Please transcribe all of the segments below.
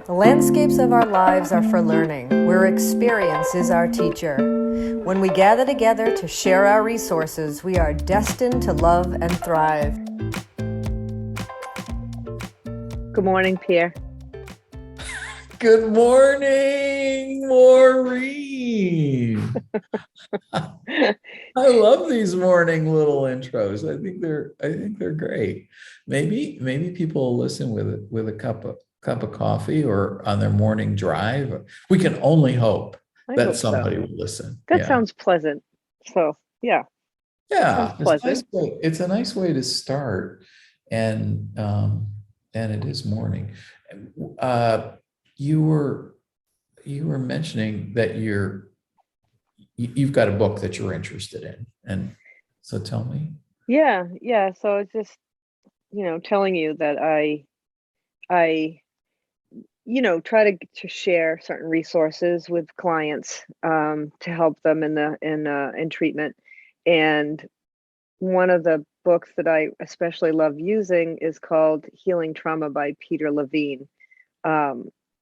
The landscapes of our lives are for learning, where experience is our teacher. When we gather together to share our resources, we are destined to love and thrive. Good morning, Pierre. Good morning, Maureen. I love these morning little intros. I think they're great. Maybe people will listen with a cup of coffee or on their morning drive. We can only hope that somebody will listen. That sounds pleasant. So yeah. Yeah, it's a nice way to start, and it is morning. You were mentioning that you've got a book that you're interested in, and so tell me. Yeah. So it's just, telling you that I try to share certain resources with clients to help them in treatment. And one of the books that I especially love using is called Healing Trauma by Peter Levine.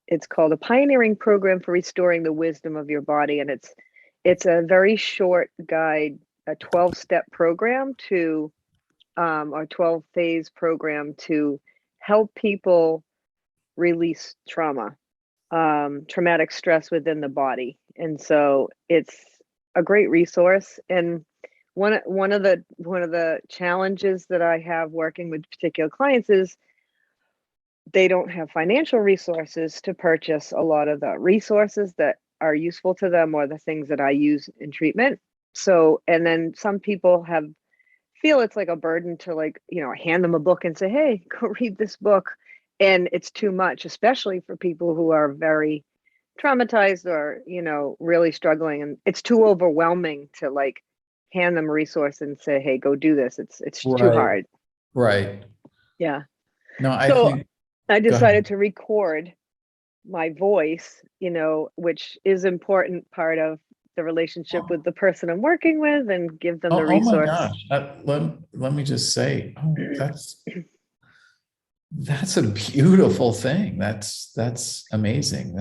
It's called A Pioneering Program for Restoring the Wisdom of Your Body. And it's a very short guide, a 12-step program or 12-phase program to help people release trauma, traumatic stress within the body. And so it's a great resource. And one of the challenges that I have working with particular clients is they don't have financial resources to purchase a lot of the resources that are useful to them or the things that I use in treatment. So, and then some people feel it's like a burden to hand them a book and say, hey, go read this book. And it's too much, especially for people who are very traumatized or, really struggling. And it's too overwhelming to hand them a resource and say, hey, go do this. It's Right. too hard. Right. Yeah. No, I decided to record my voice, which is important part of the relationship with the person I'm working with, and give them the resource. Oh my gosh. Let me just say, that's a beautiful thing. That's amazing.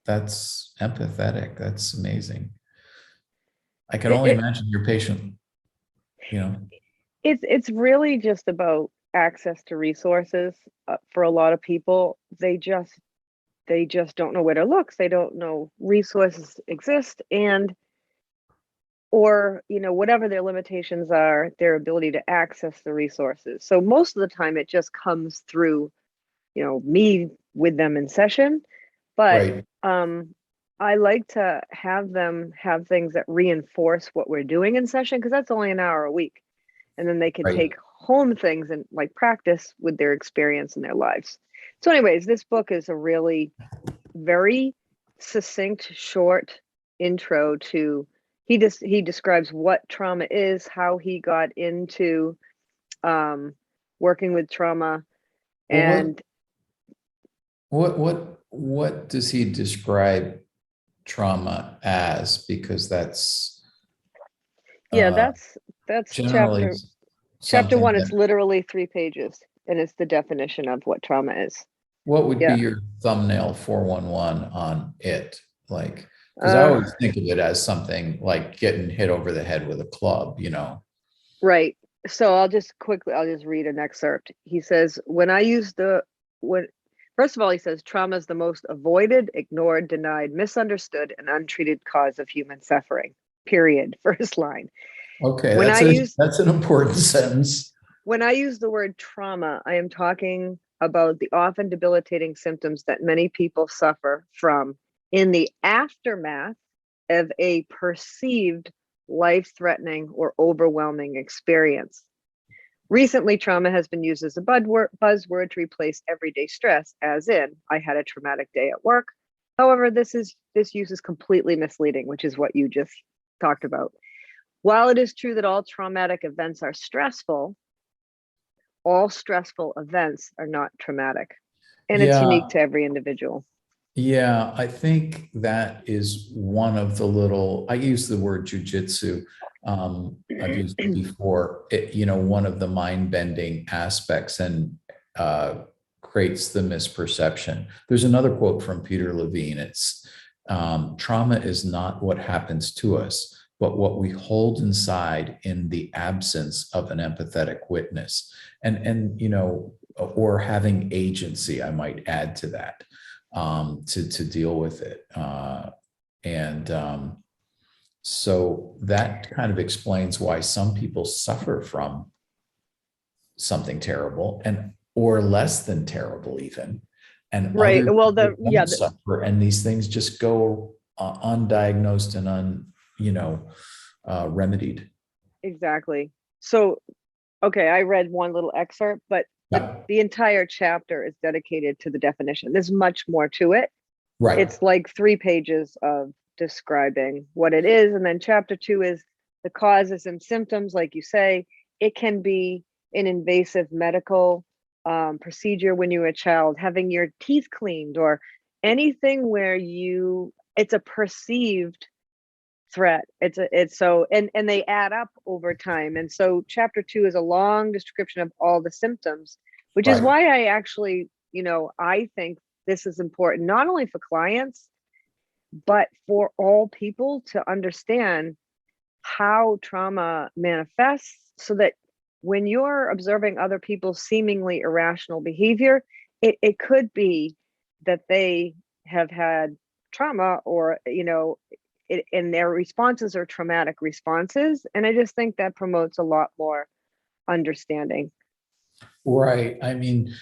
That's empathetic. That's amazing. I can only imagine your patient, It's really just about access to resources. For a lot of people, they just don't know where to look. They don't know resources exist, or whatever their limitations are, their ability to access the resources. So most of the time it just comes through me with them in session. But right. I like to have them have things that reinforce what we're doing in session, because that's only an hour a week, and then they can take home things and practice with their experience in their lives. So anyways, this book is a really very succinct, short intro to, he describes what trauma is, how he got into working with trauma. And what does he describe trauma as? Because that's that's generally chapter 1. It's literally 3 pages, and it's the definition of what trauma is. What would be your thumbnail 411 on it? Because I always think of it as something like getting hit over the head with a club, Right. So I'll just read an excerpt. He says, first of all, he says, trauma is the most avoided, ignored, denied, misunderstood, and untreated cause of human suffering. Period. First line. Okay, that's an important sentence. When I use the word trauma, I am talking about the often debilitating symptoms that many people suffer from in the aftermath of a perceived life-threatening or overwhelming experience. Recently, trauma has been used as a buzzword to replace everyday stress, as in, I had a traumatic day at work. However, this use is completely misleading, which is what you just talked about. While it is true that all traumatic events are stressful, all stressful events are not traumatic, and it's unique to every individual. Yeah, I think that is one of the I use the word jujitsu. I've used it before. One of the mind-bending aspects, and creates the misperception. There's another quote from Peter Levine. It's trauma is not what happens to us, but what we hold inside in the absence of an empathetic witness. And or having agency, I might add to that, to deal with it. So that kind of explains why some people suffer from something terrible or less than terrible even, and Right. other Well, people don't suffer, and these things just go undiagnosed and remedied. exactly. So, okay, I read one little excerpt, but Yeah. the entire chapter is dedicated to the definition. There's much more to it. Right. It's like 3 pages of describing what it is. And then chapter 2 is the causes and symptoms. Like you say, it can be an invasive medical procedure when you're a child, having your teeth cleaned, or anything where it's a perceived threat. And they add up over time. And so chapter 2 is a long description of all the symptoms, which is Right. why I actually, I think this is important, not only for clients, but for all people to understand how trauma manifests, so that when you're observing other people's seemingly irrational behavior, it could be that they have had trauma, or, and their responses are traumatic responses. And I just think that promotes a lot more understanding. Right. I mean,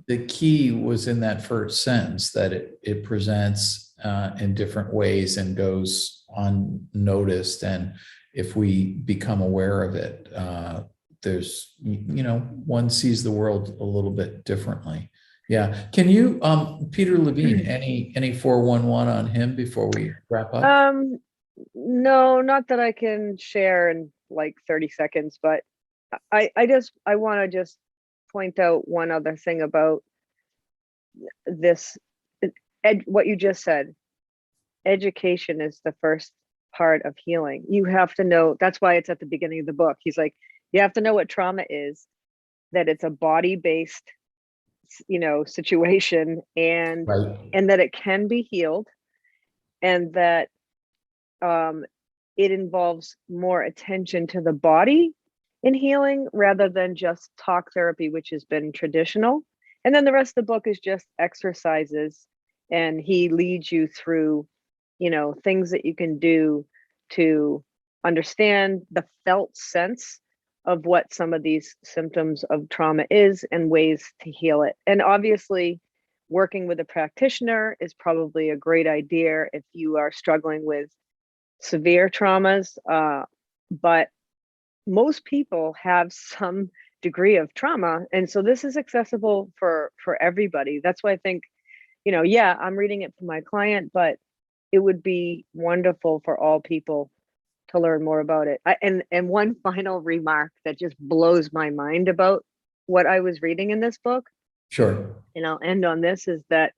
the key was in that first sentence that it presents in different ways and goes unnoticed. And if we become aware of it, there's, one sees the world a little bit differently. Yeah. Can you, Peter Levine, any 411 on him before we wrap up? No, not that I can share in like 30 seconds, but I want to just point out one other thing about this. What you just said, education is the first part of healing. You have to know, that's why it's at the beginning of the book. He's like, you have to know what trauma is, that it's a body-based, situation, and Right. that it can be healed, and that it involves more attention to the body in healing rather than just talk therapy, which has been traditional. And then the rest of the book is just exercises, and he leads you through, things that you can do to understand the felt sense of what some of these symptoms of trauma is, and ways to heal it. And obviously, working with a practitioner is probably a great idea if you are struggling with severe traumas, but most people have some degree of trauma, and so this is accessible for everybody. That's why I think, yeah, I'm reading it for my client, but it would be wonderful for all people to learn more about it. And one final remark that just blows my mind about what I was reading in this book, Sure. and I'll end on this, is that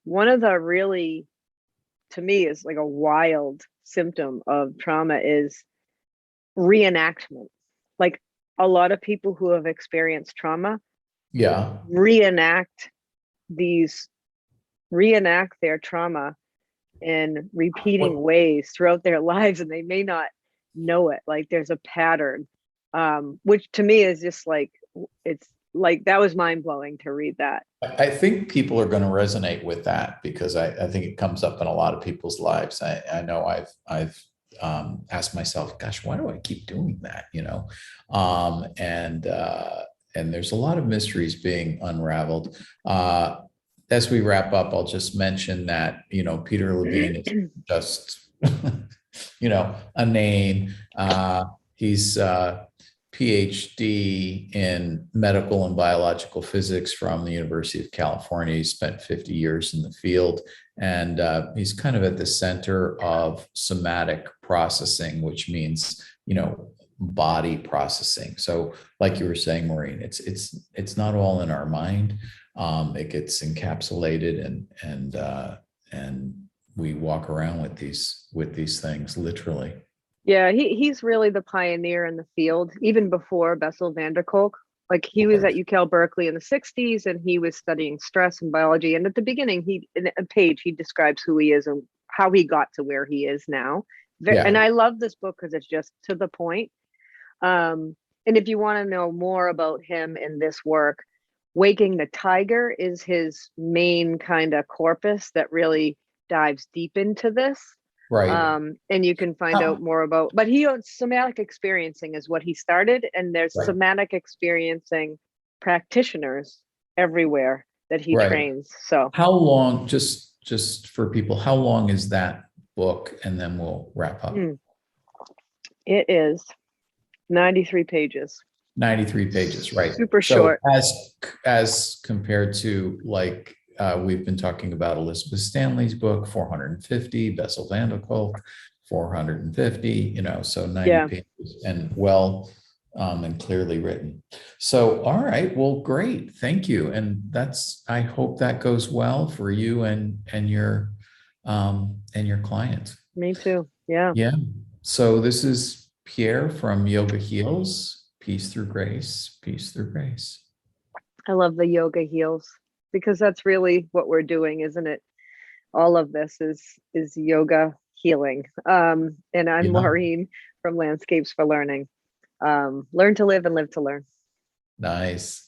one of the really, to me, is like a wild symptom of trauma is reenactment. Like, a lot of people who have experienced trauma Yeah. reenact their trauma in repeating ways throughout their lives, and they may not know it. Like, there's a pattern, which to me is just like, it's like, that was mind-blowing to read that. I think people are going to resonate with that, because I think it comes up in a lot of people's lives. I know I've asked myself, gosh, why do I keep doing that? And there's a lot of mysteries being unraveled. As we wrap up, I'll just mention that, Peter Levine is just, a name. He's PhD in medical and biological physics from the University of California. He spent 50 years in the field, and he's kind of at the center of somatic processing, which means, body processing. So, like you were saying, Maureen, it's not all in our mind. It gets encapsulated, and we walk around with these things literally. Yeah, he's really the pioneer in the field, even before Bessel van der Kolk. Like he was at UCal Berkeley in the 60s, and he was studying stress and biology. And at the beginning, in a page, he describes who he is and how he got to where he is now. And I love this book because it's just to the point. And if you want to know more about him in this work, Waking the Tiger is his main kind of corpus that really dives deep into this. Right. And you can find out more about, but somatic experiencing is what he started, and there's somatic experiencing practitioners everywhere that he trains. So how long, just for people, how long is that book? And then we'll wrap up. It is 93 pages. 93 pages, right? Super short. As compared to, like, we've been talking about Elizabeth Stanley's book, 450, Bessel van der Kolk, 450, so 90 pages, and and clearly written. So, all right, well, great. Thank you. And I hope that goes well for you and your client. Me too. Yeah. Yeah. So this is Pierre from Yoga Heals. Peace through grace. Peace through grace. I love the yoga heals, because that's really what we're doing, isn't it? All of this is yoga healing. And I'm Maureen from Landscapes for Learning. Learn to live and live to learn. Nice.